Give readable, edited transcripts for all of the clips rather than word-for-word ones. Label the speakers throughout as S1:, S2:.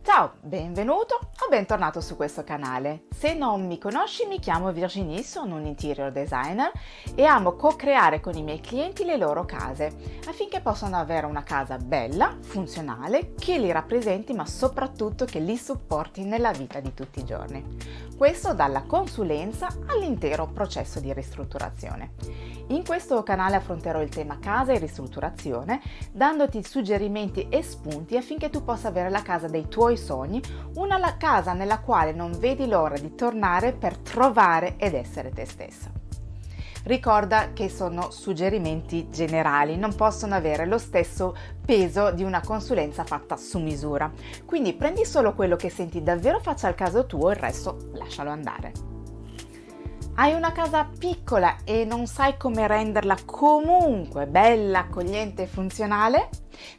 S1: Ciao, benvenuto o bentornato su questo canale. Se non mi conosci, mi chiamo Virginie, sono un interior designer e amo co-creare con i miei clienti le loro case affinché possano avere una casa bella, funzionale, che li rappresenti ma soprattutto che li supporti nella vita di tutti i giorni. Questo dalla consulenza all'intero processo di ristrutturazione. In questo canale affronterò il tema casa e ristrutturazione, dandoti suggerimenti e spunti affinché tu possa avere la casa dei tuoi sogni, una casa nella quale non vedi l'ora di tornare per trovare ed essere te stessa. Ricorda che sono suggerimenti generali, non possono avere lo stesso peso di una consulenza fatta su misura. Quindi prendi solo quello che senti davvero faccia al caso tuo, il resto lascialo andare. Hai una casa piccola e non sai come renderla comunque bella, accogliente e funzionale?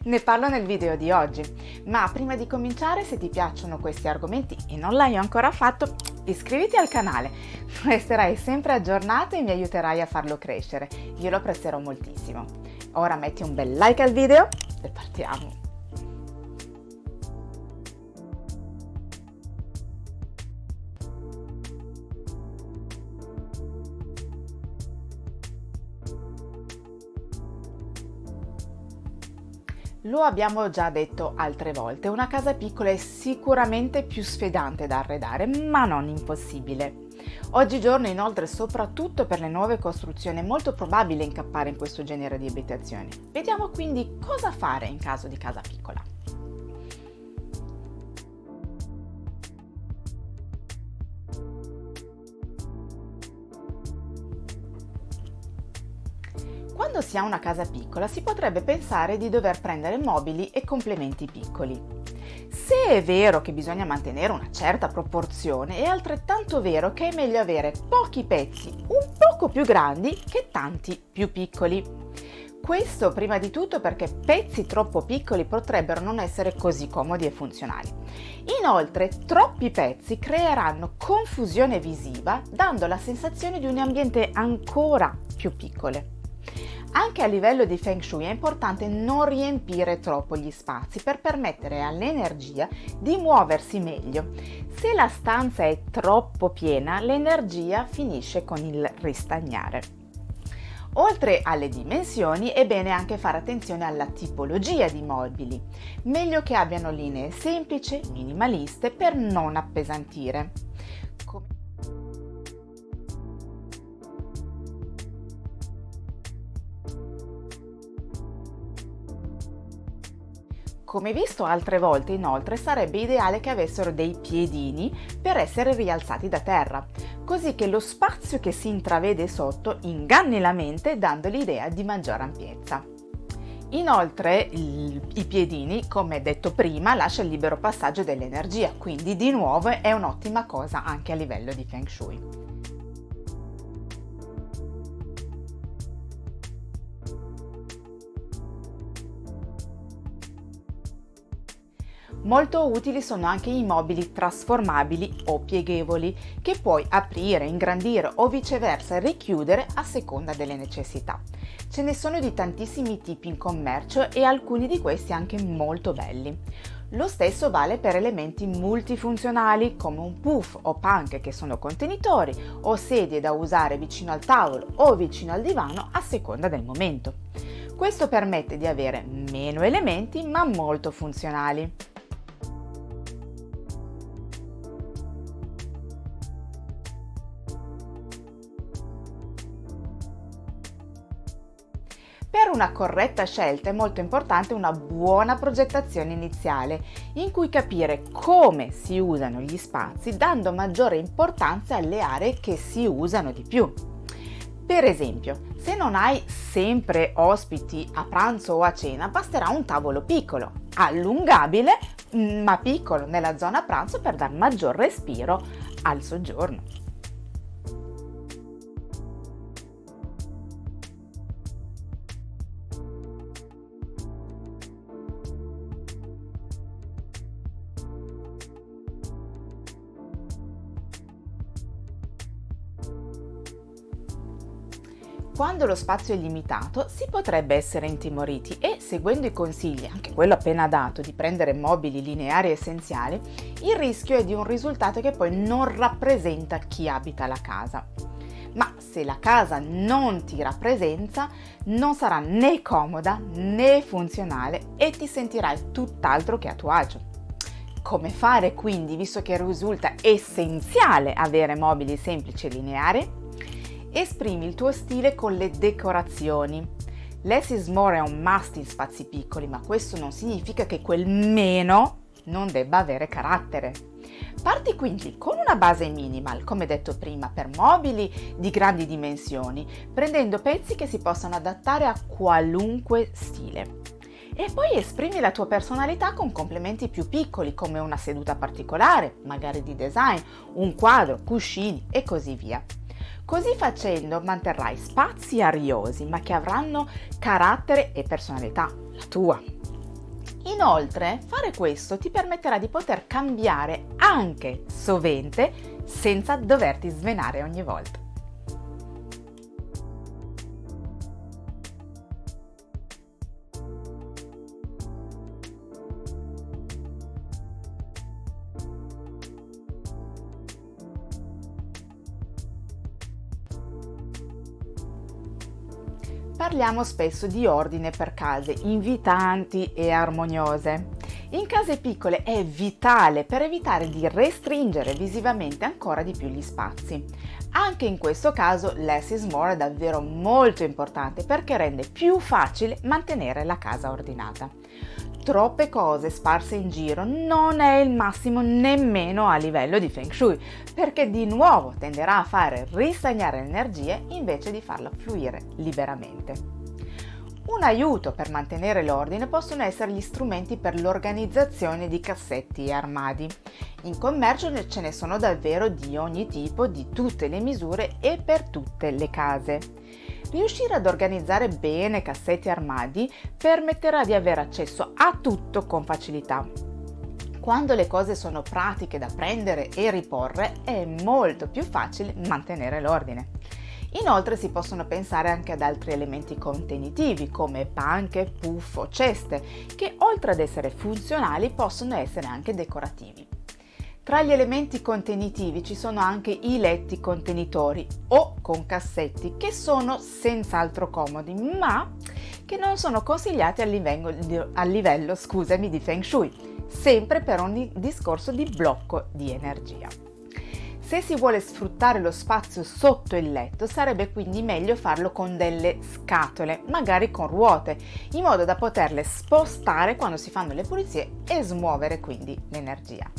S1: Ne parlo nel video di oggi, ma prima di cominciare, se ti piacciono questi argomenti e non l'hai ancora fatto, iscriviti al canale, resterai sempre aggiornato e mi aiuterai a farlo crescere, io lo apprezzerò moltissimo. Ora metti un bel like al video e partiamo! Lo abbiamo già detto altre volte, una casa piccola è sicuramente più sfidante da arredare, ma non impossibile. Oggigiorno inoltre, soprattutto per le nuove costruzioni, è molto probabile incappare in questo genere di abitazioni. Vediamo quindi cosa fare in caso di casa piccola. Quando si ha una casa piccola si potrebbe pensare di dover prendere mobili e complementi piccoli. Se è vero che bisogna mantenere una certa proporzione, è altrettanto vero che è meglio avere pochi pezzi un poco più grandi che tanti più piccoli. Questo prima di tutto perché pezzi troppo piccoli potrebbero non essere così comodi e funzionali. Inoltre, troppi pezzi creeranno confusione visiva, dando la sensazione di un ambiente ancora più piccolo. Anche a livello di Feng Shui è importante non riempire troppo gli spazi per permettere all'energia di muoversi meglio. Se la stanza è troppo piena, l'energia finisce con il ristagnare. Oltre alle dimensioni, è bene anche fare attenzione alla tipologia di mobili. Meglio che abbiano linee semplici, minimaliste, per non appesantire. Come visto altre volte, inoltre, sarebbe ideale che avessero dei piedini per essere rialzati da terra, così che lo spazio che si intravede sotto inganni la mente dando l'idea di maggiore ampiezza. Inoltre, i piedini, come detto prima, lascia il libero passaggio dell'energia, quindi di nuovo è un'ottima cosa anche a livello di Feng Shui. Molto utili sono anche i mobili trasformabili o pieghevoli che puoi aprire, ingrandire o viceversa richiudere a seconda delle necessità. Ce ne sono di tantissimi tipi in commercio e alcuni di questi anche molto belli. Lo stesso vale per elementi multifunzionali come un puff o panche che sono contenitori o sedie da usare vicino al tavolo o vicino al divano a seconda del momento. Questo permette di avere meno elementi ma molto funzionali. Per una corretta scelta è molto importante una buona progettazione iniziale, in cui capire come si usano gli spazi, dando maggiore importanza alle aree che si usano di più. Per esempio, se non hai sempre ospiti a pranzo o a cena, basterà un tavolo piccolo, allungabile ma piccolo nella zona pranzo per dar maggior respiro al soggiorno. Quando lo spazio è limitato si potrebbe essere intimoriti e, seguendo i consigli, anche quello appena dato, di prendere mobili lineari essenziali, il rischio è di un risultato che poi non rappresenta chi abita la casa. Ma se la casa non ti rappresenta, non sarà né comoda né funzionale e ti sentirai tutt'altro che a tuo agio. Come fare quindi, visto che risulta essenziale avere mobili semplici e lineari? Esprimi il tuo stile con le decorazioni. Less is more è un must in spazi piccoli, ma questo non significa che quel meno non debba avere carattere. Parti quindi con una base minimal, come detto prima, per mobili di grandi dimensioni, prendendo pezzi che si possano adattare a qualunque stile. E poi esprimi la tua personalità con complementi più piccoli, come una seduta particolare, magari di design, un quadro, cuscini e così via. Così facendo manterrai spazi ariosi, ma che avranno carattere e personalità, la tua. Inoltre, fare questo ti permetterà di poter cambiare anche sovente senza doverti svenare ogni volta. Parliamo spesso di ordine per case invitanti e armoniose. In case piccole è vitale per evitare di restringere visivamente ancora di più gli spazi. Anche in questo caso less is more è davvero molto importante perché rende più facile mantenere la casa ordinata. Troppe cose sparse in giro non è il massimo nemmeno a livello di Feng Shui, perché di nuovo tenderà a fare ristagnare le energie invece di farla fluire liberamente. Un aiuto per mantenere l'ordine possono essere gli strumenti per l'organizzazione di cassetti e armadi. In commercio ce ne sono davvero di ogni tipo, di tutte le misure e per tutte le case. Riuscire ad organizzare bene cassetti e armadi permetterà di avere accesso a tutto con facilità. Quando le cose sono pratiche da prendere e riporre, è molto più facile mantenere l'ordine. Inoltre si possono pensare anche ad altri elementi contenitivi come panche, puff o ceste, che oltre ad essere funzionali possono essere anche decorativi. Tra gli elementi contenitivi ci sono anche i letti contenitori o con cassetti che sono senz'altro comodi, ma che non sono consigliati a livello di Feng Shui, sempre per un discorso di blocco di energia. Se si vuole sfruttare lo spazio sotto il letto, sarebbe quindi meglio farlo con delle scatole, magari con ruote, in modo da poterle spostare quando si fanno le pulizie e smuovere quindi l'energia.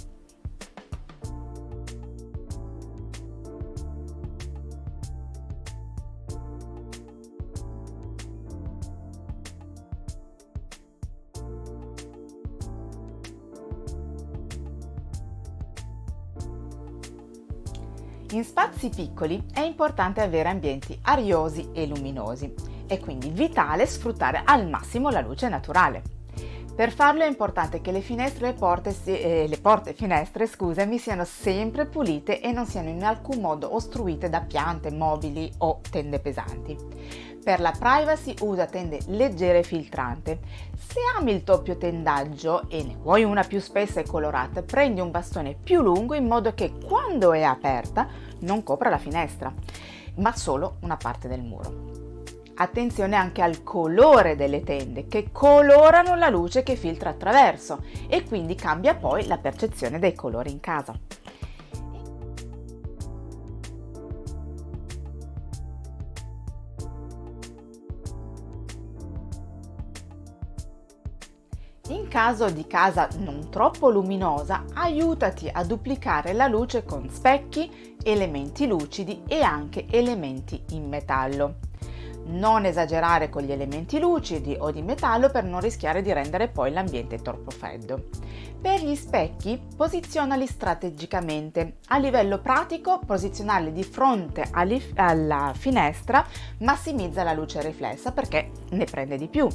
S1: In spazi piccoli è importante avere ambienti ariosi e luminosi, è quindi vitale sfruttare al massimo la luce naturale. Per farlo è importante che le finestre e le porte e finestre, siano sempre pulite e non siano in alcun modo ostruite da piante, mobili o tende pesanti. Per la privacy usa tende leggere e filtrante. Se ami il doppio tendaggio e ne vuoi una più spessa e colorata, prendi un bastone più lungo in modo che quando è aperta non copra la finestra, ma solo una parte del muro. Attenzione anche al colore delle tende, che colorano la luce che filtra attraverso e quindi cambia poi la percezione dei colori in casa. In caso di casa non troppo luminosa, aiutati a duplicare la luce con specchi, elementi lucidi e anche elementi in metallo. Non esagerare con gli elementi lucidi o di metallo per non rischiare di rendere poi l'ambiente troppo freddo. Per gli specchi, posizionali strategicamente. A livello pratico, posizionarli di fronte alla finestra massimizza la luce riflessa perché ne prende di più.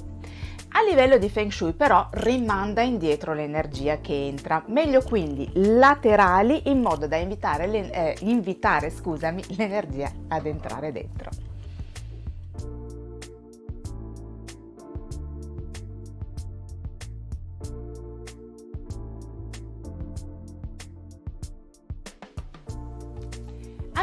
S1: A livello di Feng Shui però rimanda indietro l'energia che entra, meglio quindi laterali in modo da invitare l'energia ad entrare dentro.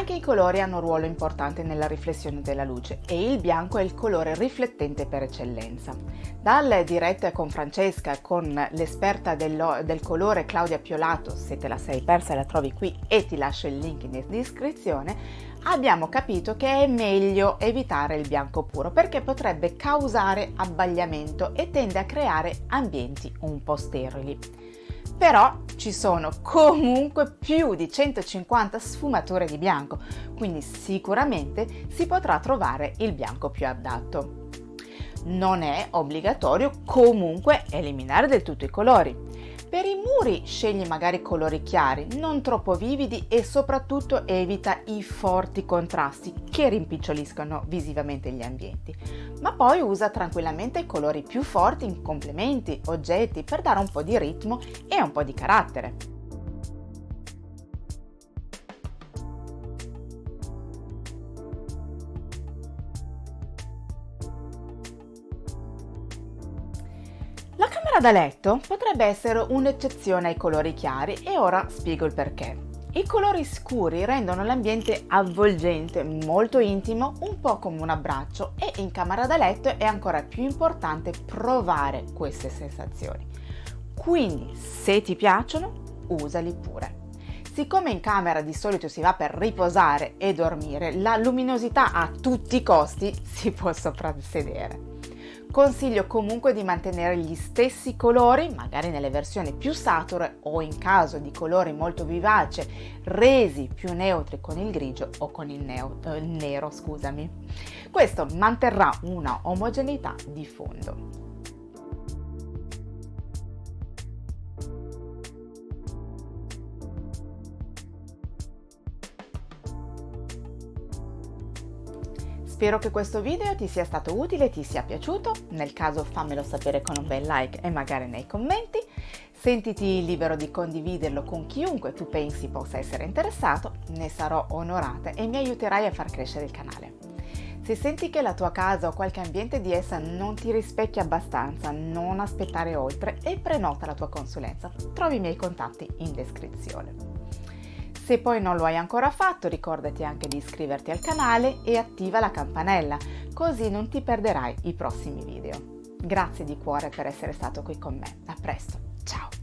S1: Anche i colori hanno un ruolo importante nella riflessione della luce e il bianco è il colore riflettente per eccellenza. Dalle dirette con Francesca, con l'esperta del colore Claudia Piolato, se te la sei persa la trovi qui e ti lascio il link in descrizione, abbiamo capito che è meglio evitare il bianco puro perché potrebbe causare abbagliamento e tende a creare ambienti un po' sterili. Però ci sono comunque più di 150 sfumature di bianco, quindi sicuramente si potrà trovare il bianco più adatto. Non è obbligatorio comunque eliminare del tutto i colori. Per i muri scegli magari colori chiari, non troppo vividi e soprattutto evita i forti contrasti che rimpiccioliscono visivamente gli ambienti. Ma poi usa tranquillamente colori più forti in complementi, oggetti per dare un po' di ritmo e un po' di carattere. La camera da letto potrebbe essere un'eccezione ai colori chiari e ora spiego il perché. I colori scuri rendono l'ambiente avvolgente, molto intimo, un po' come un abbraccio e in camera da letto è ancora più importante provare queste sensazioni. Quindi, se ti piacciono, usali pure. Siccome in camera di solito si va per riposare e dormire, la luminosità a tutti i costi si può soprassedere. Consiglio comunque di mantenere gli stessi colori, magari nelle versioni più sature o in caso di colori molto vivaci, resi più neutri con il grigio o con il nero, scusami. Questo manterrà una omogeneità di fondo. Spero che questo video ti sia stato utile e ti sia piaciuto, nel caso fammelo sapere con un bel like e magari nei commenti. Sentiti libero di condividerlo con chiunque tu pensi possa essere interessato, ne sarò onorata e mi aiuterai a far crescere il canale. Se senti che la tua casa o qualche ambiente di essa non ti rispecchia abbastanza, non aspettare oltre e prenota la tua consulenza. Trovi i miei contatti in descrizione. Se poi non lo hai ancora fatto, ricordati anche di iscriverti al canale e attiva la campanella, così non ti perderai i prossimi video. Grazie di cuore per essere stato qui con me. A presto, ciao!